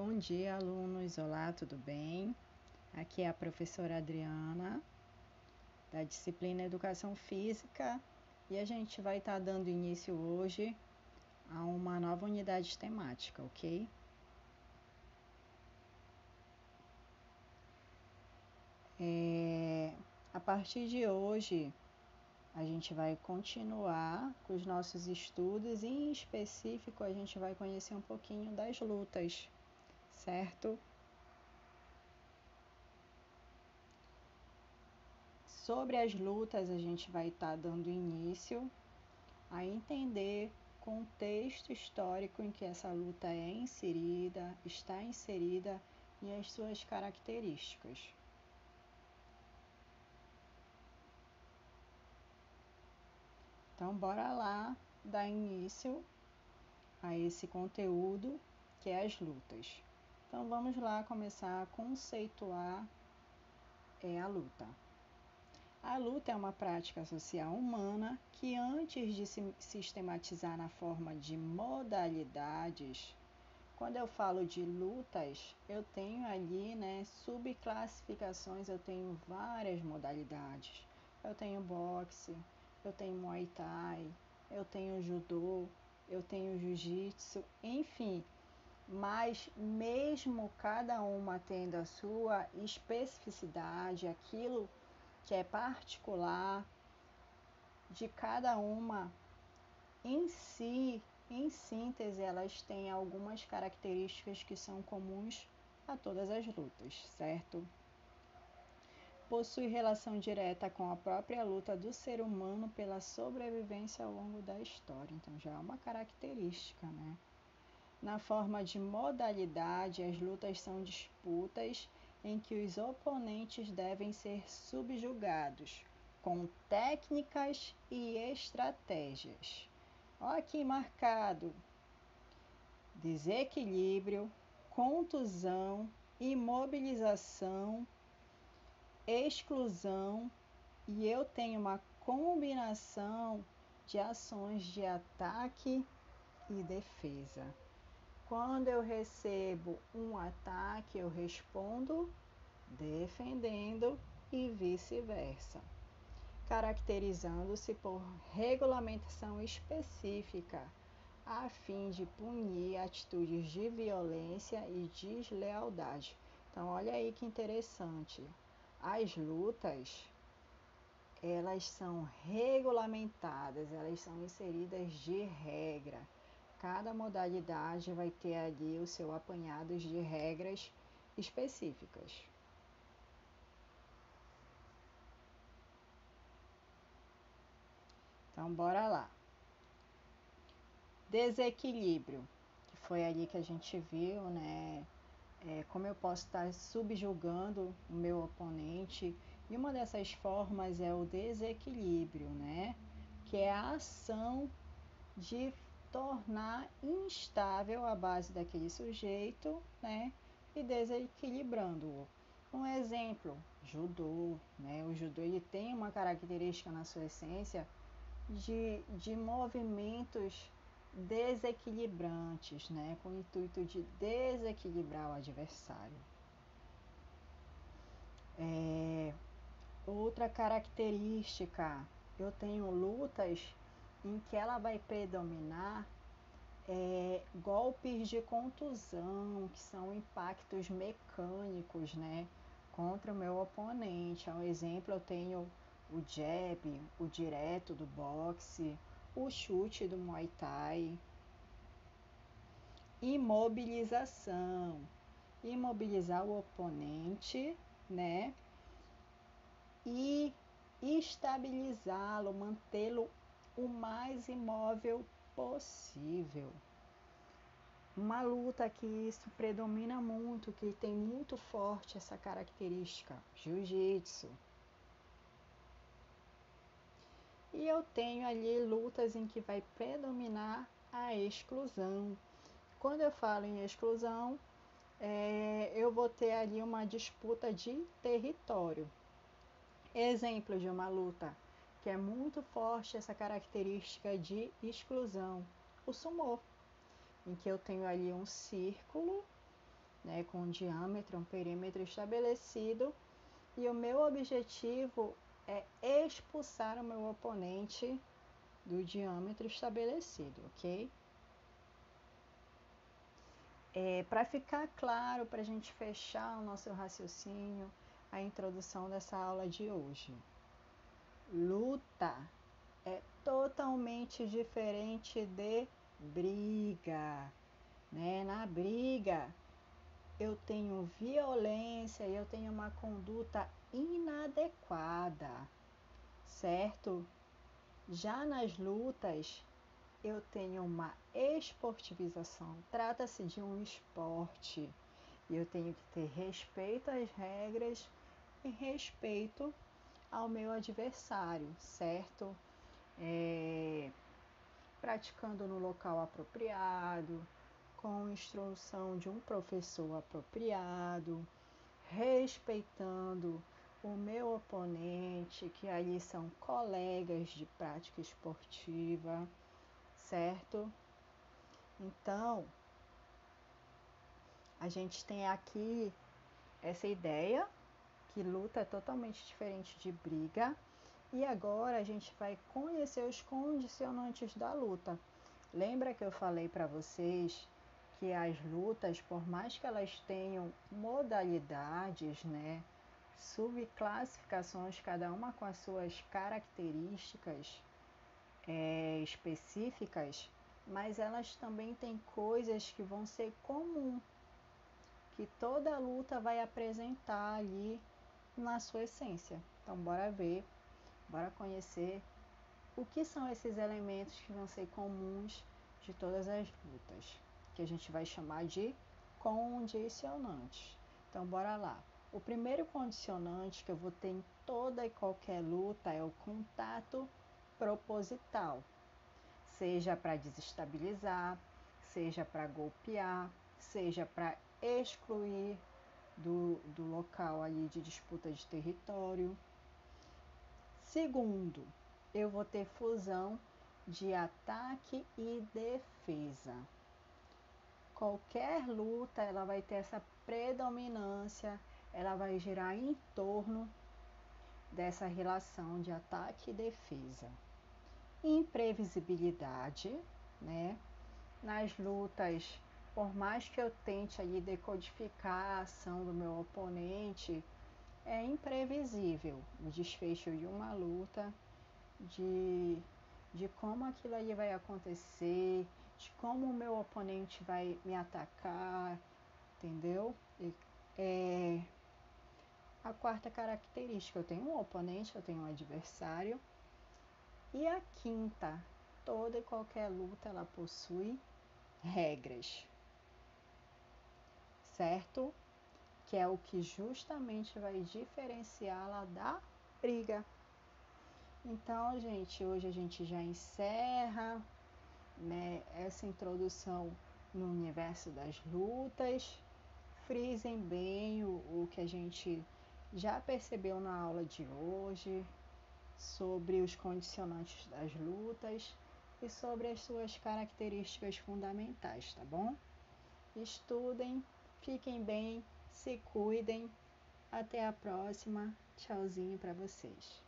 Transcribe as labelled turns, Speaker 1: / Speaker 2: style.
Speaker 1: Bom dia, alunos. Olá, tudo bem? Aqui é a professora Adriana, da disciplina Educação Física, e a gente vai estar dando início hoje a uma nova unidade temática, ok? A partir de hoje, a gente vai continuar com os nossos estudos e, em específico, a gente vai conhecer um pouquinho das lutas, certo? Sobre as lutas, a gente vai estar dando início a entender o contexto histórico em que essa luta está inserida e as suas características. Então, bora lá dar início a esse conteúdo que é as lutas. Então, vamos lá começar a conceituar a luta. A luta é uma prática social humana que, antes de se sistematizar na forma de modalidades, quando eu falo de lutas, eu tenho ali, subclassificações, eu tenho várias modalidades. Eu tenho boxe, eu tenho muay thai, eu tenho judô, eu tenho jiu-jitsu, enfim. Mas mesmo cada uma tendo a sua especificidade, aquilo que é particular de cada uma em si, em síntese, elas têm algumas características que são comuns a todas as lutas, certo? Possui relação direta com a própria luta do ser humano pela sobrevivência ao longo da história, então já é uma característica, né? Na forma de modalidade, as lutas são disputas em que os oponentes devem ser subjugados com técnicas e estratégias. Olha aqui marcado: desequilíbrio, contusão, imobilização, exclusão, e eu tenho uma combinação de ações de ataque e defesa. Quando eu recebo um ataque, eu respondo defendendo e vice-versa, caracterizando-se por regulamentação específica a fim de punir atitudes de violência e deslealdade. Então, olha aí que interessante. As lutas, elas são regulamentadas, elas são inseridas de regra. Cada modalidade vai ter ali o seu apanhado de regras específicas. Então, bora lá. Desequilíbrio, que foi ali que a gente viu, né? Como eu posso estar subjugando o meu oponente. E uma dessas formas é o desequilíbrio, né? Que é a ação de tornar instável a base daquele sujeito, né? E desequilibrando-o. Um exemplo, judô, né? O judô ele tem uma característica na sua essência de movimentos desequilibrantes, né? Com o intuito de desequilibrar o adversário. Outra característica, eu tenho lutas em que ela vai predominar golpes de contusão, que são impactos mecânicos, né? Contra o meu oponente. Ao exemplo, eu tenho o jab, o direto do boxe, o chute do muay thai. Imobilização, imobilizar o oponente, né? E estabilizá-lo, mantê-lo o mais imóvel possível. Uma luta que isso predomina muito, que tem muito forte essa característica, jiu-jitsu. E eu tenho ali lutas em que vai predominar a exclusão. Quando eu falo em exclusão, eu vou ter ali uma disputa de território. Exemplo de uma luta que é muito forte essa característica de exclusão, o sumô, em que eu tenho ali um círculo né, com um diâmetro, um perímetro estabelecido, e o meu objetivo é expulsar o meu oponente do diâmetro estabelecido, ok? Para ficar claro, para a gente fechar o nosso raciocínio, a introdução dessa aula de hoje. Luta é totalmente diferente de briga, né? Na briga, eu tenho violência e eu tenho uma conduta inadequada, certo? Já nas lutas, eu tenho uma esportivização. Trata-se de um esporte e eu tenho que ter respeito às regras e respeito ao meu adversário, certo? Praticando no local apropriado, com instrução de um professor apropriado, respeitando o meu oponente, que ali são colegas de prática esportiva, certo? Então, a gente tem aqui essa ideia que luta é totalmente diferente de briga. E agora a gente vai conhecer os condicionantes da luta. Lembra que eu falei para vocês que as lutas, por mais que elas tenham modalidades, né, subclassificações, cada uma com as suas características específicas, mas elas também têm coisas que vão ser comuns, que toda luta vai apresentar ali na sua essência. Então, bora ver, bora conhecer o que são esses elementos que vão ser comuns de todas as lutas, que a gente vai chamar de condicionantes. Então, bora lá. O primeiro condicionante que eu vou ter em toda e qualquer luta é o contato proposital, seja para desestabilizar, seja para golpear, seja para excluir do local ali de disputa de território. Segundo, eu vou ter fusão de ataque e defesa. Qualquer luta, ela vai ter essa predominância, ela vai girar em torno dessa relação de ataque e defesa. Imprevisibilidade, né? Nas lutas, por mais que eu tente ali decodificar a ação do meu oponente, é imprevisível o desfecho de uma luta, de como aquilo ali vai acontecer, de como o meu oponente vai me atacar, entendeu? A quarta característica, eu tenho um oponente, eu tenho um adversário. E a quinta, toda e qualquer luta ela possui regras, certo? Que é o que justamente vai diferenciá-la da briga. Então, gente, hoje a gente já encerra, né, essa introdução no universo das lutas. Frisem bem o que a gente já percebeu na aula de hoje sobre os condicionantes das lutas e sobre as suas características fundamentais, tá bom? Estudem, fiquem bem, se cuidem. Até a próxima. Tchauzinho para vocês.